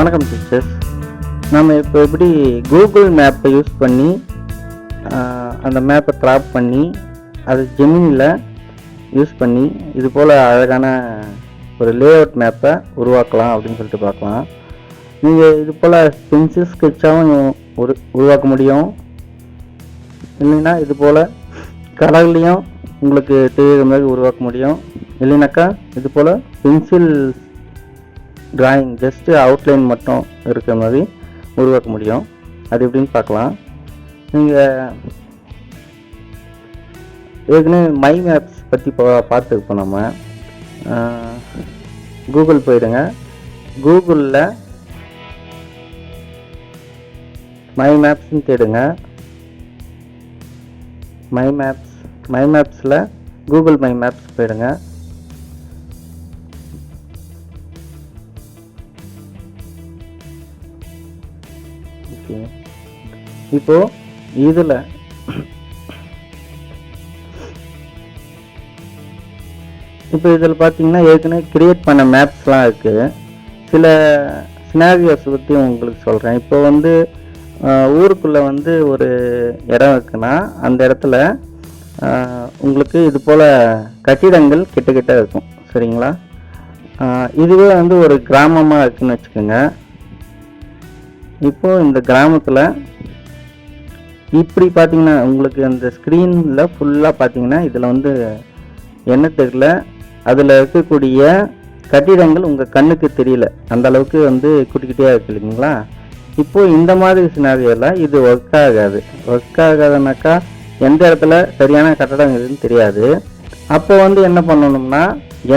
வணக்கம் டீச்சர்ஸ். நம்ம இப்போ எப்படி கூகுள் மேப்பை யூஸ் பண்ணி அந்த மேப்பை கிராப் பண்ணி அது ஜெமினியில் யூஸ் பண்ணி இது போல் அழகான ஒரு லேஅவுட் மேப்பை உருவாக்கலாம் அப்படின்னு சொல்லிட்டு பார்க்கலாம். நீங்கள் இது போல் பென்சில் ஸ்கெட்சாகவும் உருவாக்க முடியும். இல்லைன்னா இது போல் கலர்லேயும் உங்களுக்கு தெரிகிற மாதிரி உருவாக்க முடியும். இல்லைனாக்கா இது போல் பென்சில் டிராயிங் ஜஸ்ட்டு அவுட்லைன் மட்டும் இருக்கிற மாதிரி உருவாக்க முடியும். அது எப்படின்னு பார்க்கலாம். நீங்கள் ஏற்கனவே மை மேப்ஸ் பற்றி பார்த்துருப்போம். நம்ம கூகுள் போயிடுங்க. கூகுளில் மை மேப்ஸ்ன்னு தேடுங்க. மை மேப்ஸில் கூகுள் மை மேப்ஸ் போயிடுங்க. இப்போ இதில் பார்த்தீங்கன்னா ஏற்கனவே கிரியேட் பண்ண மேப்ஸ்லாம் இருக்குது. சில சினாரியோஸ் பற்றி உங்களுக்கு சொல்கிறேன். இப்போ ஊருக்குள்ளே ஒரு இடம் இருக்குன்னா அந்த இடத்துல உங்களுக்கு இது போல் கட்டிடங்கள் கிட்ட இருக்கும். சரிங்களா? இதுவே ஒரு கிராமமாக இருக்குன்னு வச்சுக்கோங்க. இப்போ இந்த கிராமத்தில் இப்படி பார்த்தீங்கன்னா உங்களுக்கு அந்த ஸ்க்ரீனில் ஃபுல்லாக பார்த்தீங்கன்னா இதில் என்ன தெரியல, அதில் இருக்கக்கூடிய கட்டிடங்கள் உங்கள் கண்ணுக்கு தெரியல, அந்த அளவுக்கு குட்டிக்கிட்டே இருக்கு இல்லைங்களா? இப்போது இந்த மாதிரி சினாரியோவில் இது ஒர்க் ஆகாதுனாக்கா எந்த இடத்துல சரியான கட்டடம் இருக்குதுன்னு தெரியாது. அப்போ என்ன பண்ணணும்னா,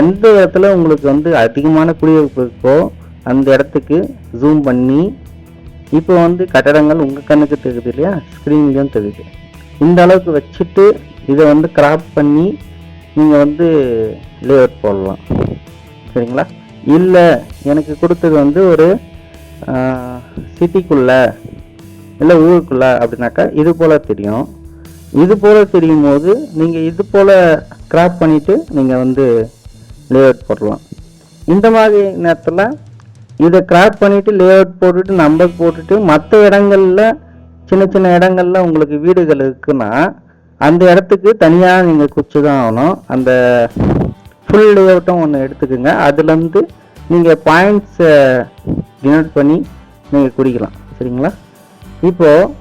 எந்த இடத்துல உங்களுக்கு அதிகமான குடியிருப்பு இருக்கோ அந்த இடத்துக்கு ஜூம் பண்ணி, இப்போ கட்டடங்கள் உங்கள் கண்ணுக்கு தெரியுது இல்லையா, ஸ்க்ரீன்லேயும் தெரியுது, இந்த அளவுக்கு வச்சுட்டு இதை கிராப் பண்ணி நீங்கள் லேஅவுட் போடலாம். சரிங்களா? இல்லை எனக்கு கொடுத்தது ஒரு சிட்டிக்குள்ளே இல்லை ஊருக்குள்ளே அப்படின்னாக்கா இது போல் தெரியும். இது போல் தெரியும் போது நீங்கள் இது போல் கிராப் பண்ணிவிட்டு நீங்கள் லேஅவுட் போடலாம். இந்த மாதிரி நேரத்தில் இதை கிராப் பண்ணிவிட்டு லேஅவுட் போட்டுட்டு நம்பர் போட்டுட்டு மற்ற இடங்களில் சின்ன இடங்களில் உங்களுக்கு வீடுகள் இருக்குன்னா அந்த இடத்துக்கு தனியாக நீங்கள் குறித்து தான் ஆகணும். அந்த ஃபுல் லேஅவுட்டும் ஒன்று எடுத்துக்கோங்க. அதுலேருந்து நீங்கள் பாயிண்ட்ஸை டினோட் பண்ணி நீங்கள் குறிக்கலாம். சரிங்களா? இப்போது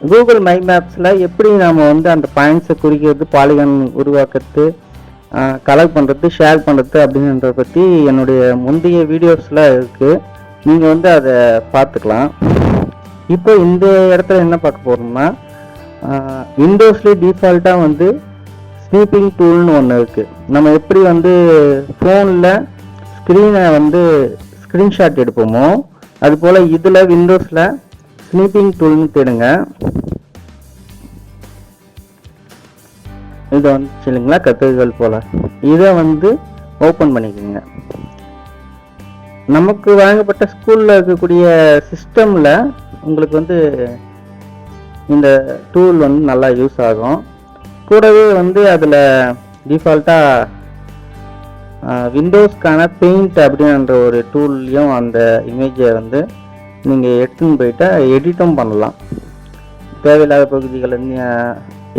கூகுள் மை மேப்ஸில் எப்படி நாம் அந்த பாயிண்ட்ஸை குறிக்கிறது, பாலிகான் உருவாக்குறது, கலெக்ட் பண்ணுறது, ஷேர் பண்ணுறது அப்படின்றத பற்றி என்னுடைய முந்தைய வீடியோஸில் இருக்குது. நீங்கள் அதை பார்த்துக்கலாம். இப்போ இந்த இடத்துல என்ன பார்க்க போகிறோம்னா, விண்டோஸ்லேயே டிஃபால்ட்டாக ஸ்னீப்பிங் டூல்னு ஒன்று இருக்குது. நம்ம எப்படி ஃபோனில் ஸ்க்ரீனை ஸ்க்ரீன்ஷாட் எடுப்போமோ அதுபோல் இதில் விண்டோஸில் ஸ்னீப்பிங் டூல்னு தேடுங்க. இது இல்லைங்களா, கத்துகள் போல் இதை ஓப்பன் பண்ணிக்கோங்க. நமக்கு வழங்கப்பட்ட ஸ்கூலில் இருக்கக்கூடிய சிஸ்டமில் உங்களுக்கு இந்த டூல் நல்லா யூஸ் ஆகும். கூடவே அதில் டிஃபால்ட்டாக விண்டோஸ்க்கான பெயிண்ட் அப்படின்ற ஒரு டூல்லையும் அந்த இமேஜை நீங்கள் எடுத்துன்னு போயிட்டு எடிட்டும் பண்ணலாம். தேவையில்லாத பகுதிகளை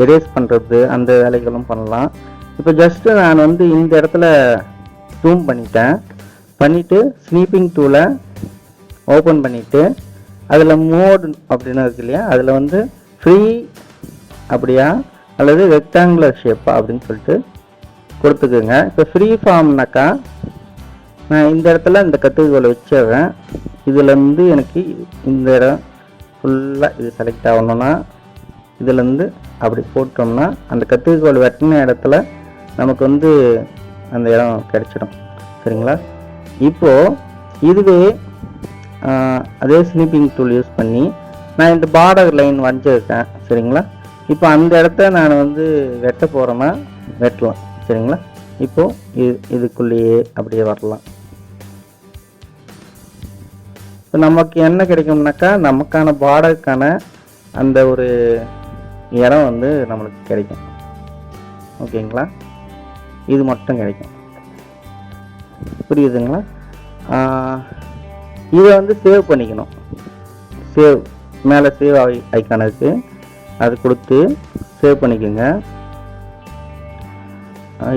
எரேஸ் பண்ணுறது அந்த வேலைகளும் பண்ணலாம். இப்போ ஜஸ்ட்டு நான் இந்த இடத்துல ஜூம் பண்ணிவிட்டு ஸ்னீப்பிங் டூலை ஓப்பன் பண்ணிவிட்டு அதில் மோட் அப்படின்னு இருக்கு இல்லையா, அதில் ஃப்ரீ அப்படியா அல்லது ரெக்டாங்குலர் ஷேப்பா அப்படின்னு சொல்லிட்டு கொடுத்துக்குங்க. இப்போ ஃப்ரீ ஃபார்ம்னாக்கா நான் இந்த இடத்துல இந்த கத்துக்கோலை வச்சிடுறேன். இதுலேருந்து எனக்கு இந்த இடம் ஃபுல்லாக இது செலக்ட் ஆகணும்னா இதுலேருந்து அப்படி போட்டோம்னா அந்த கத்துக்கோல் வெட்டின இடத்துல நமக்கு அந்த இடம் கிடச்சிடும். சரிங்களா? இப்போது இதுவே அதே ஸ்னீப்பிங் டூல் யூஸ் பண்ணி நான் இந்த பார்டர் லைன் வரைஞ்சிருக்கேன். சரிங்களா? இப்போ அந்த இடத்த நான் வெட்ட போகிறேன்னா வெட்டலாம். சரிங்களா? இப்போது இதுக்குள்ளேயே அப்படியே வரலாம். இப்போ நமக்கு என்ன கிடைக்கும்னாக்கா நமக்கான பார்டருக்கான அந்த ஒரு இடம் நம்மளுக்கு கிடைக்கும். ஓகேங்களா? இது மட்டும் கிடைக்கும். புரியுதுங்களா? இதை வந்து சேவ் பண்ணிக்கணும். சேவ் மேலே சேவ் ஐக்கான் இருக்குது, அது கொடுத்து சேவ் பண்ணிக்கோங்க.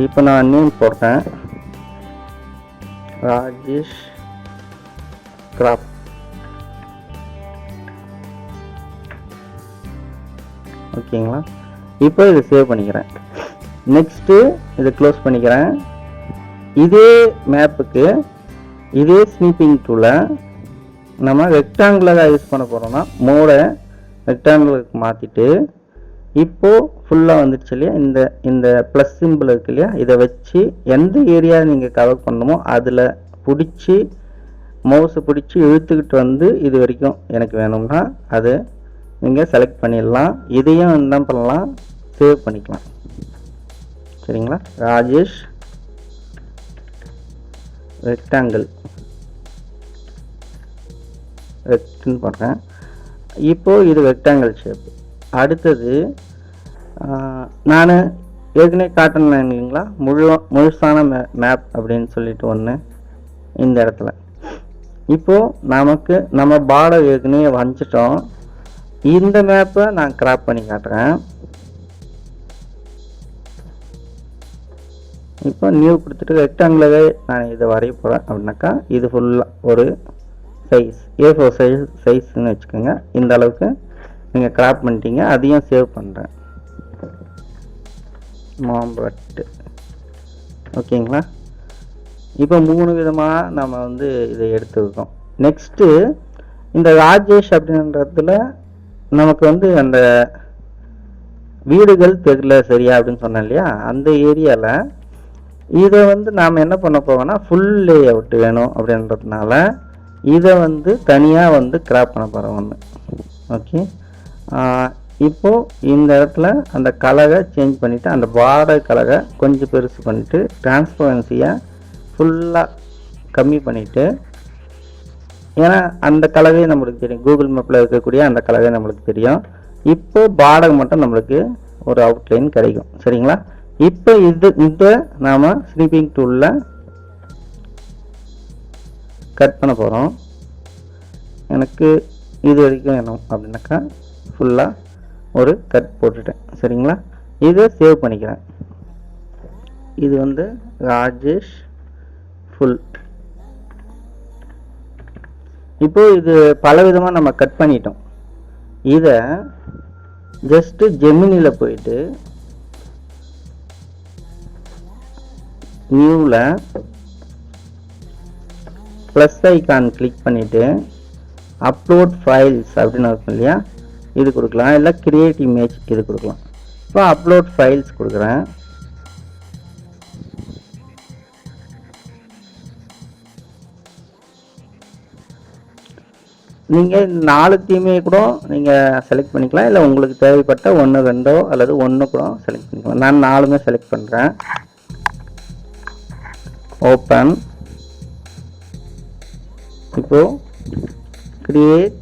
இப்போ நான் நேம் போடுறேன், ராஜேஷ் கிராப். ஓகேங்களா? இப்போ இதை சேவ் பண்ணிக்கிறேன். நெக்ஸ்ட்டு இதை க்ளோஸ் பண்ணிக்கிறேன். இதே மேப்புக்கு இதே ஸ்னீப்பிங் டூலை நம்ம ரெக்டாங்குலராக யூஸ் பண்ண போகிறோம்னா மோடை ரெக்டாங்குலருக்கு மாற்றிட்டு, இப்போது ஃபுல்லாக வந்துடுச்சு இல்லையா, இந்த ப்ளஸ் சிம்பிள் இருக்கு இல்லையா, இதை வச்சு எந்த ஏரியா நீங்கள் கவர் பண்ணணுமோ அதில் பிடிச்சி மவுஸை பிடிச்சி இழுத்துக்கிட்டு வந்து இது வரைக்கும் எனக்கு வேணும்னா அதை நீங்கள் செலக்ட் பண்ணிடலாம். இதையும் என்ன பண்ணலாம், சேவ் பண்ணிக்கலாம். சரிங்களா? ராஜேஷ் ரெக்டாங்கிள் ரெக்ட்னு பண்ணுறேன். இப்போது இது ரெக்டாங்கிள் ஷேப். அடுத்தது நான் ஏற்கனவே காட்டினேன் இல்லைங்களா, முழுசான மேப் அப்படின்னு சொல்லிட்டு ஒன்று இந்த இடத்துல. இப்போது நமக்கு நம்ம பார்டர் ஏற்கனவே வரைஞ்சிட்டோம். இந்த மேப்பை நான் கிராப் பண்ணி காட்டுறேன். இப்போ நியூ கொடுத்துட்டு ரெக்டாங்குலரே நான் இதை வரைய போகிறேன் அப்படின்னாக்கா, இது ஃபுல்லாக ஒரு சைஸ் A4 சைஸ்ன்னு வச்சுக்கோங்க. இந்த அளவுக்கு நீங்கள் கிராப் பண்ணிட்டீங்க. அதையும் சேவ் பண்ணுறேன், மாம்பட்டு. ஓகேங்களா? இப்போ 3 விதமாக நம்ம வந்து இதை எடுத்துருக்கோம். நெக்ஸ்ட்டு இந்த ராஜேஷ் அப்படின்றதுல நமக்கு வந்து அந்த வீடுகள் தெரியல சரியா அப்படின்னு சொன்னேன் இல்லையா, அந்த ஏரியாவில் இதை வந்து நாம் என்ன பண்ண போவோம்னா ஃபுல் லே அவுட் வேணும் அப்படின்றதுனால இதை வந்து தனியாக வந்து கிராப் பண்ண போகிறோம் ஒன்று. ஓகே, இப்போது இந்த இடத்துல அந்த கலரை சேஞ்ச் பண்ணிவிட்டு அந்த பார்டர் கலரை கொஞ்சம் பெருசு பண்ணிவிட்டு டிரான்ஸ்பரன்சியை ஃபுல்லாக கம்மி பண்ணிவிட்டு, ஏன்னா அந்த கலரே நம்மளுக்கு தெரியும், கூகுள் மேப்பில் இருக்கக்கூடிய அந்த கலரே நம்மளுக்கு தெரியும். இப்போ பார்டர் மட்டும் நம்மளுக்கு ஒரு அவுட்லைன் கிடைக்கும். சரிங்களா? இப்போ இதை நாம் ஸ்னீப்பிங் டூலில் கட் பண்ண போகிறோம். எனக்கு இது வரைக்கும் வேணும் அப்படின்னாக்கா ஃபுல்லாக ஒரு கட் போட்டுட்டேன். சரிங்களா? இதை சேவ் பண்ணிக்கிறேன். இது வந்து ராஜேஷ் ஃபுல். இப்போ இது பல விதமாக நம்ம கட் பண்ணிட்டோம். இதை ஜஸ்ட்டு ஜெமினியில் போயிட்டு நியூவில் ப்ளஸ் ஐக்கான் கிளிக் பண்ணிவிட்டு அப்லோட் ஃபைல்ஸ் அப்படின்னு இருக்கும் இல்லையா, இது கொடுக்கலாம். இல்லை கிரியேட் இமேஜ் இது கொடுக்கலாம். இப்போ அப்லோட் ஃபைல்ஸ் கொடுக்குறேன். நீங்கள் 4த்தையுமே கூட நீங்கள் செலக்ட் பண்ணிக்கலாம். இல்லை உங்களுக்கு தேவைப்பட்ட 1, 2 அல்லது 1 கூட செலக்ட் பண்ணிக்கலாம். நான் 4மே செலக்ட் பண்ணுறேன். ஓப்பன். இப்போ create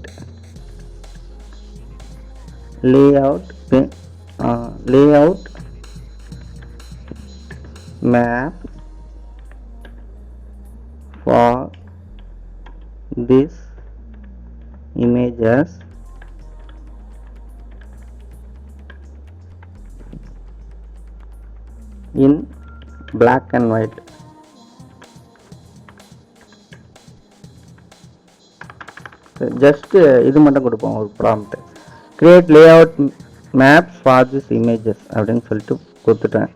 layout map for this images in black and white. Just இது மட்டும் கொடுப்போம், ஒரு prompt create layout maps for this images அப்படின்னு சொல்லிட்டு கொடுத்துட்டேன்.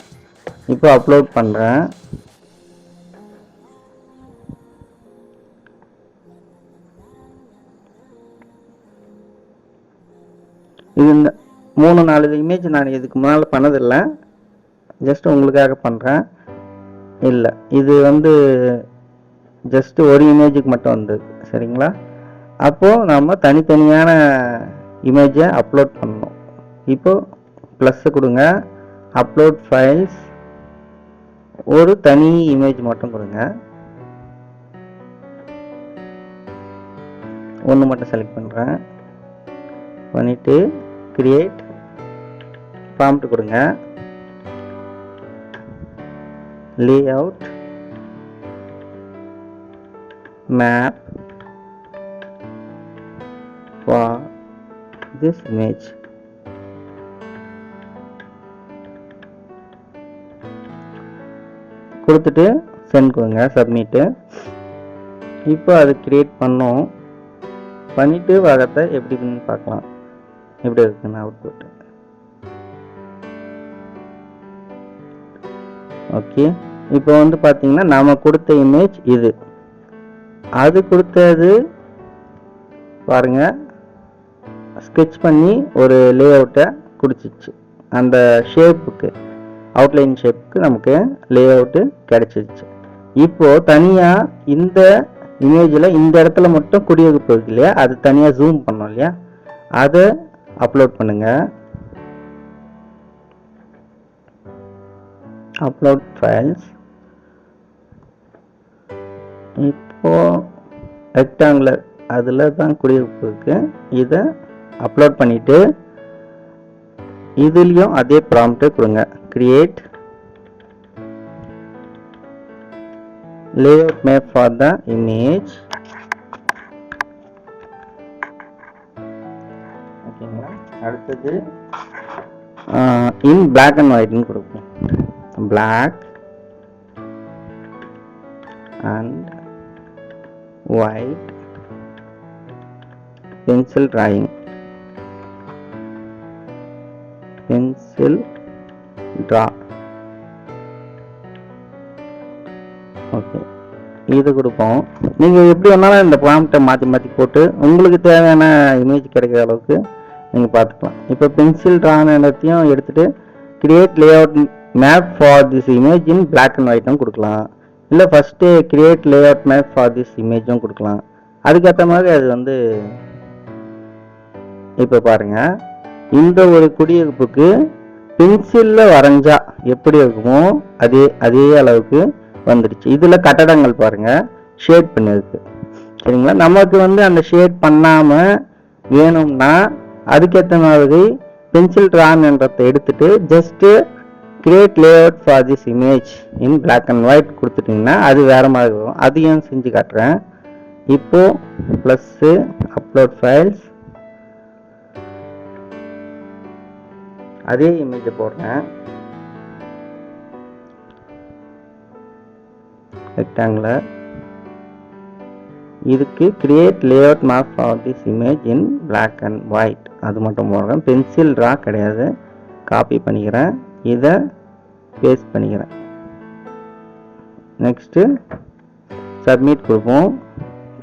இப்போ அப்லோட் பண்ணுறேன். இது இந்த 3-4 இமேஜ் நான் இதுக்கு முன்னால் பண்ணதில்லை, ஜஸ்ட் உங்களுக்காக பண்ணுறேன். இல்லை, இது வந்து ஜஸ்ட் ஒரு இமேஜுக்கு மட்டும் வந்தது. சரிங்களா? அப்போது நம்ம தனித்தனியான இமேஜை அப்லோட் பண்ணணும். இப்போது ப்ளஸ்ஸு கொடுங்க, அப்லோட் ஃபைல்ஸ், ஒரு தனி இமேஜ் மட்டும் கொடுங்க. ஒன்று மட்டும் செலக்ட் பண்ணுறேன். பண்ணிவிட்டு கிரியேட் ப்ராம்ப்ட் கொடுங்க. Layout map for this image. கொடுத்துட்டு சென்ட் கொடுங்க, சப்மிட்டு. இப்போ அது கிரியேட் பண்ணோம், பண்ணிட்டு வரத்தை எப்படின்னு பார்க்கலாம், எப்படி இருக்குன்னு அவுட்புட். ஓகே, இப்போ வந்து பார்த்தீங்கன்னா நாம கொடுத்த இமேஜ் இது, அது கொடுத்தது பாருங்க, ஸ்கெட்ச் பண்ணி ஒரு லே அவுட்டை குடிச்சிச்சு. அந்த ஷேப்புக்கு, அவுட்லைன் ஷேப்புக்கு நமக்கு லே அவுட்டு கிடைச்சிருச்சு. இப்போ தனியாக இந்த இமேஜில் இந்த இடத்துல மட்டும் குடியிருப்பு இருக்கு இல்லையா, அது தனியாக ஜூம் பண்ணோம் இல்லையா, அதை அப்லோட் பண்ணுங்க. Upload files. இப்போ ரெக்டாங்குலர் அதில் தான் குடியிருப்பு இருக்கு, இதை அப்லோட் பண்ணிட்டு இதுலேயும் அதே ப்ராம்ப்ட் கொடுங்க. Create layout map for the image. ஓகேங்களா, அடுத்தது in black and white ன்னு கொடுப்போம். black and white pencil drawing, pencil draw. Okay, இது கொடுப்போம். நீங்கள் எப்படி வேணாலும் இந்த ப்ராம்ப்டை மாற்றி மாற்றி போட்டு உங்களுக்கு தேவையான இமேஜ் கிடைக்கிற அளவுக்கு நீங்கள் பார்த்துக்கலாம். இப்போ பென்சில் ட்ரான எல்லாத்தையும் எடுத்துகிட்டு create layout map for this image in black and ஒயிட்டும் கொடுக்கலாம், இல்லை first create layout map for this இமேஜும் கொடுக்கலாம். அதுக்கேற்ற மாதிரி அது வந்து இப்போ பாருங்கள், இந்த ஒரு குடியிருப்புக்கு பென்சிலில் வரைஞ்சா எப்படி இருக்குமோ அதே அளவுக்கு வந்துடுச்சு. இதில் கட்டடங்கள் பாருங்க ஷேட் பண்ணிருக்கு, சரிங்களா. நமக்கு வந்து அந்த ஷேட் பண்ணாமல் வேணும்னா அதுக்கேற்ற மாதிரி பென்சில் ட்ரான்றதை எடுத்துட்டு just create layout for this image in black and white கொடுத்துட்டிங்கன்னா அது வேற மாதிரி வரும். அதையும் செஞ்சு காட்டுறேன். இப்போ ப்ளஸ்ஸு அப்லோட் ஃபைல்ஸ், அதே இமேஜை போடுறேன். ரெக்டாங்குலர், இதுக்கு create layout map for this image in black and white, அது மட்டும் போடுறேன். பென்சில் ட்ரா கிடையாது, காப்பி பண்ணிக்கிறேன், இதை பேஸ்ட் பண்ணிக்கிறேன். நெக்ஸ்ட்டு சப்மிட் கொடுப்போம்.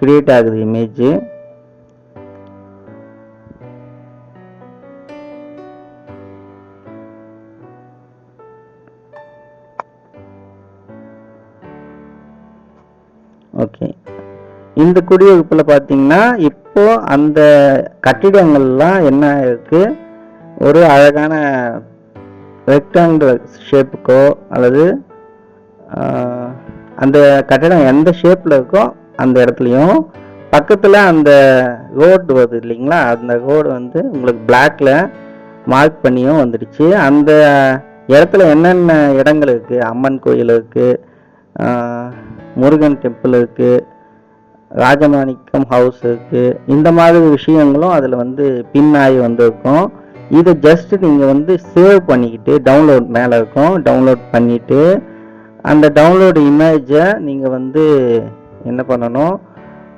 கிரியேட் ஆகுது இமேஜ். ஓகே, இந்த குடியிருப்பில் பார்த்தீங்கன்னா இப்போ அந்த கட்டிடங்கள்லாம் என்ன இருக்கு, ஒரு அழகான ரெக்டாங்குலர் ஷேப்புக்கோ அல்லது அந்த கட்டிடம் எந்த ஷேப்பில் இருக்கோ அந்த இடத்துலையும் பக்கத்தில் அந்த ரோடு வருது இல்லைங்களா, அந்த ரோடு வந்து உங்களுக்கு பிளாக்ல மார்க் பண்ணியும் வந்துடுச்சு. அந்த இடத்துல என்னென்ன இடங்கள் இருக்குது, அம்மன் கோயில் இருக்குது, முருகன் டெம்பிள் இருக்குது, ராஜமாணிக்கம் ஹவுஸ் இருக்குது, இந்த மாதிரி விஷயங்களும் அதில் வந்து பின்னாகி வந்திருக்கும். இதை ஜஸ்ட் நீங்கள் வந்து சேவ் பண்ணிக்கிட்டு டவுன்லோட் மேலே இருக்கும், டவுன்லோட் பண்ணிவிட்டு அந்த டவுன்லோடு இமேஜை நீங்கள் வந்து என்ன பண்ணணும்,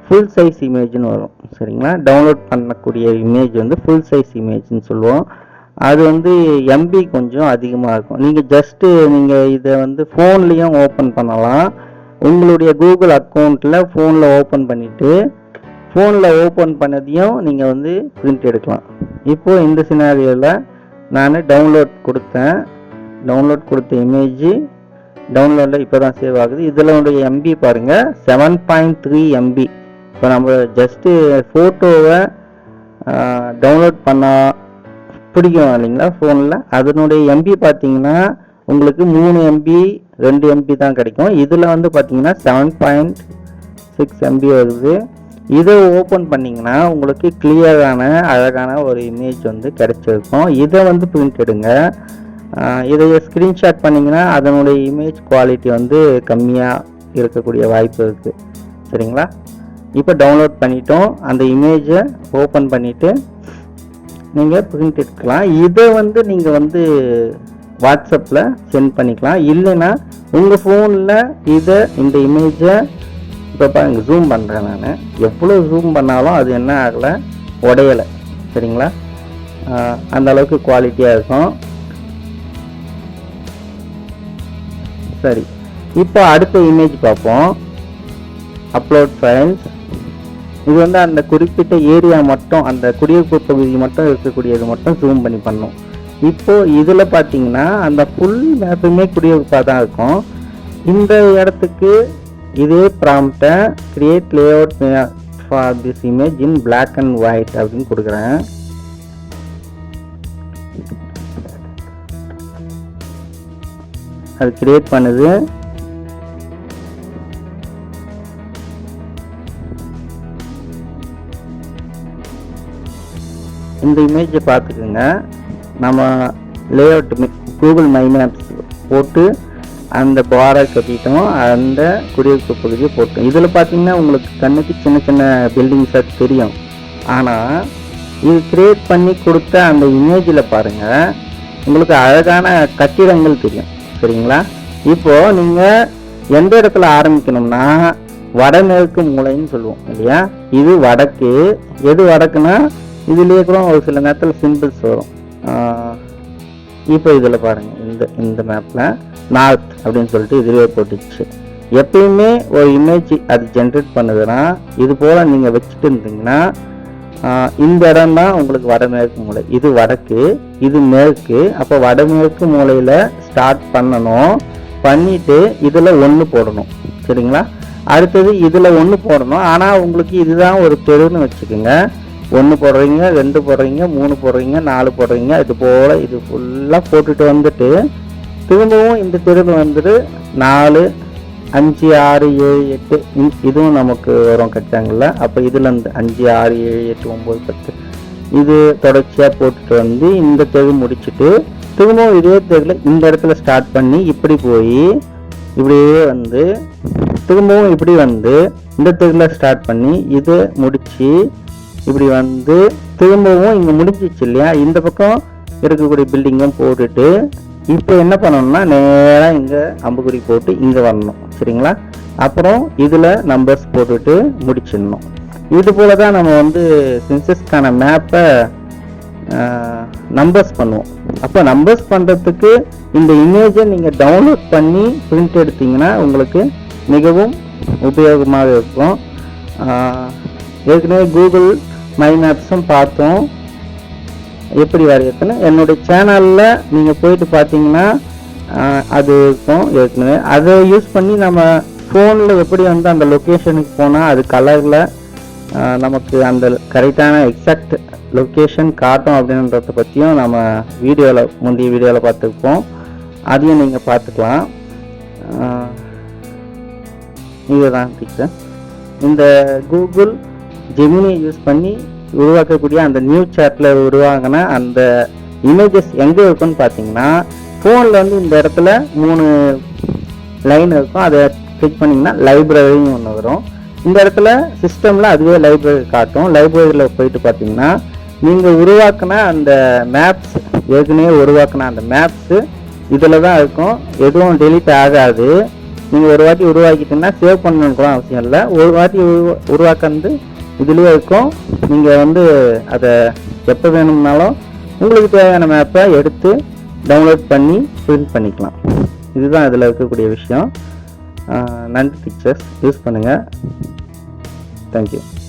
ஃபுல் சைஸ் இமேஜ்னு வரும், சரிங்களா. டவுன்லோட் பண்ணக்கூடிய இமேஜ் வந்து ஃபுல் சைஸ் இமேஜ்னு சொல்லுவோம். அது வந்து எம்பி கொஞ்சம் அதிகமாக இருக்கும். நீங்கள் ஜஸ்ட்டு நீங்கள் இதை வந்து ஃபோன்லேயும் ஓப்பன் பண்ணலாம். உங்களுடைய கூகுள் அக்கௌண்ட்டில் ஃபோனில் ஓப்பன் பண்ணிவிட்டு ஃபோனில் ஓப்பன் பண்ணதையும் நீங்கள் வந்து பிரிண்ட் எடுக்கலாம். இப்போது இந்த சினாரியோவில் நான் டவுன்லோட் கொடுத்தேன். டவுன்லோட் கொடுத்த இமேஜ் டவுன்லோடில் இப்போ தான் சேவ் ஆகுது. இதில் உடைய எம்பி பாருங்கள் 7.3 MB. இப்போ நம்ம ஜஸ்ட்டு ஃபோட்டோவை டவுன்லோட் பண்ணால் பிடிக்கும் இல்லைங்களா ஃபோனில், அதனுடைய எம்பி பார்த்தீங்கன்னா உங்களுக்கு 3 MB 2 MB தான் கிடைக்கும். இதில் வந்து பார்த்தீங்கன்னா 7.6 MB வருது. இதை ஓப்பன் பண்ணிங்கன்னா உங்களுக்கு கிளியரான அழகான ஒரு இமேஜ் வந்து கிடைச்சிருக்கும். இதை வந்து பிரிண்ட் எடுங்க. இதை ஸ்க்ரீன்ஷாட் பண்ணிங்கன்னா அதனுடைய இமேஜ் குவாலிட்டி வந்து கம்மியாக இருக்கக்கூடிய வாய்ப்பு இருக்குது, சரிங்களா. இப்போ டவுன்லோட் பண்ணிட்டோம். அந்த இமேஜை ஓப்பன் பண்ணிவிட்டு நீங்கள் பிரிண்ட் எடுக்கலாம். இதை வந்து நீங்கள் வந்து வாட்ஸ்அப்பில் சென்ட் பண்ணிக்கலாம். இல்லைன்னா உங்கள் ஃபோனில் இந்த இமேஜை இப்போ பாருங்க ஜூம் பண்ணுறேன். நான் எவ்வளோ ஜூம் பண்ணாலும் அது என்ன ஆகலை, உடையலை. சரிங்களா? அந்த அளவுக்கு குவாலிட்டியாக இருக்கும். சரி, இப்போ அடுத்த இமேஜ் பார்ப்போம். Upload files. இது வந்து அந்த குறிப்பிட்ட ஏரியா மட்டும், அந்த குடியிருப்பு பகுதி மட்டும் இருக்கக்கூடியது மட்டும் ஜூம் பண்ணி பண்ணும். இப்போ இதில் பார்த்தீங்கன்னா அந்த ஃபுல் மேப்புமே குடியிருப்பாக தான் இருக்கும். இந்த இடத்துக்கு இதே ப்ராம்ப்டை create layout for this image in black and white அப்படின்னு கொடுக்குறேன். அது கிரியேட் பண்ணுது. இந்த இமேஜை பார்த்துக்குங்க. நம்ம லேஅவுட் கூகுள் மை மேப்ஸ் போட்டு அந்த பாரை கட்டிட்டோம், அந்த குடியிருப்பு பகுதியை போட்டோம். இதில் பார்த்தீங்கன்னா உங்களுக்கு கண்ணுக்கு சின்ன சின்ன பில்டிங்ஸாக தெரியும். ஆனால் இது கிரியேட் பண்ணி கொடுத்த அந்த இமேஜில் பாருங்கள், உங்களுக்கு அழகான கட்டிடங்கள் தெரியும். சரிங்களா? இப்போது நீங்கள் எந்த இடத்துல ஆரம்பிக்கணும்னா வடமேற்கு மூலைன்னு சொல்லுவோம் இல்லையா? இது வடக்கு. எது வடக்குன்னா இதுலேயே கூட ஒரு சில நேரத்தில் சிம்பிள்ஸ் வரும். இப்போ இதில் பாருங்கள், இந்த மேப்பில் நார்த் அப்படின்னு சொல்லிட்டு இதுவே போட்டுச்சு. எப்பயுமே ஒரு இமேஜ் அது ஜென்ரேட் பண்ணுதுன்னா இது போல் நீங்கள் வச்சுட்டு இருந்தீங்கன்னா இந்த இடம் தான் உங்களுக்கு வடமேற்கு மூலை. இது வடக்கு, இது மேற்கு. அப்போ வடமேற்கு மூலையில் ஸ்டார்ட் பண்ணணும். பண்ணிவிட்டு இதில் 1 போடணும். சரிங்களா? அடுத்தது இதில் 1 போடணும். ஆனால் உங்களுக்கு இதுதான் ஒரு தெருன்னு வச்சுக்கோங்க. 1 போடுறீங்க, 2 போடுறீங்க, 3 போடுறீங்க, 4 போடுறீங்க. இது போல் இது ஃபுல்லாக போட்டுட்டு வந்துட்டு திரும்பவும் இந்த தெருவில் வந்துட்டு 4, 5, 6, 7, 8 இதுவும் நமக்கு வரும் கட்டாங்கல்ல. அப்போ இதில் இருந்து 5, 6, 7, 8, 9, 10 இது தொடர்ச்சியாக போட்டுட்டு வந்து இந்த தெரு முடிச்சுட்டு திரும்பவும் இதே தெருவில் இந்த இடத்துல ஸ்டார்ட் பண்ணி இப்படி போய் இப்படியே வந்து திரும்பவும் இப்படி வந்து இந்த தெருவில் ஸ்டார்ட் பண்ணி இதை முடித்து இப்படி வந்து திரும்பவும் இங்கே முடிஞ்சிச்சு இல்லையா? இந்த பக்கம் இருக்கக்கூடிய பில்டிங்கும் போட்டுட்டு இப்போ என்ன பண்ணணும்னா நேராக இங்கே அம்புக்குறி போட்டு இங்கே வரணும். சரிங்களா? அப்புறம் இதில் நம்பர்ஸ் போட்டுட்டு முடிச்சிடணும். இது போல தான் நம்ம வந்து சென்சஸ்க்கான மேப்பை நம்பர்ஸ் பண்ணுவோம். அப்போ நம்பர்ஸ் பண்ணுறதுக்கு இந்த இமேஜை நீங்கள் டவுன்லோட் பண்ணி பிரிண்ட் எடுத்தீங்கன்னா உங்களுக்கு மிகவும் உபயோகமாக இருக்கும். ஏற்கனவே கூகுள் மை மேப்ஸும் பார்த்தோம் எப்படி வரையறதுன்னு. என்னுடைய சேனலில் நீங்கள் போயிட்டு பார்த்தீங்கன்னா அது இருக்கும் ஏற்கனவே. அதை யூஸ் பண்ணி நம்ம ஃபோனில் எப்படி வந்து அந்த லொக்கேஷனுக்கு போனால் அது கலரில் நமக்கு அந்த கரெக்டான எக்ஸாக்ட் லொக்கேஷன் காட்டும் அப்படின்றத பற்றியும் நம்ம முந்தைய வீடியோவில் பார்த்துருப்போம். அதையும் நீங்கள் பார்த்துக்கலாம். இதுதான் பிக்சர். இந்த கூகுள் ஜெமினியை யூஸ் பண்ணி உருவாக்கக்கூடிய அந்த நியூ சாட்டில் உருவாகின அந்த இமேஜஸ் எங்கே இருக்குன்னு பார்த்தீங்கன்னா ஃபோனில் வந்து இந்த இடத்துல 3 லைன் இருக்கும். அதை கிளிக் பண்ணிங்கன்னா லைப்ரரின்னு ஒன்று வரும். இந்த இடத்துல சிஸ்டமில் அதுவே லைப்ரரி காட்டும். லைப்ரரியில் போயிட்டு பார்த்தீங்கன்னா நீங்கள் உருவாக்கின அந்த மேப்ஸ், ஏற்கனவே உருவாக்கின அந்த மேப்ஸு இதில் தான் இருக்கும். எதுவும் டெலீட் ஆகாது. நீங்கள் ஒரு வாட்டி உருவாக்கிட்டீங்கன்னா சேவ் பண்ணணும்னு கூட அவசியம் இல்லை. ஒரு வாட்டி உருவாக்குறது இதுலேயே இருக்கும். நீங்கள் வந்து அதை எப்போ வேணும்னாலும் உங்களுக்கு தேவையான மேப்பை எடுத்து டவுன்லோட் பண்ணி பிரிண்ட் பண்ணிக்கலாம். இதுதான் இதில் இருக்கக்கூடிய விஷயம். நன்றி டீச்சர்ஸ், யூஸ் பண்ணுங்கள். தேங்க்யூ.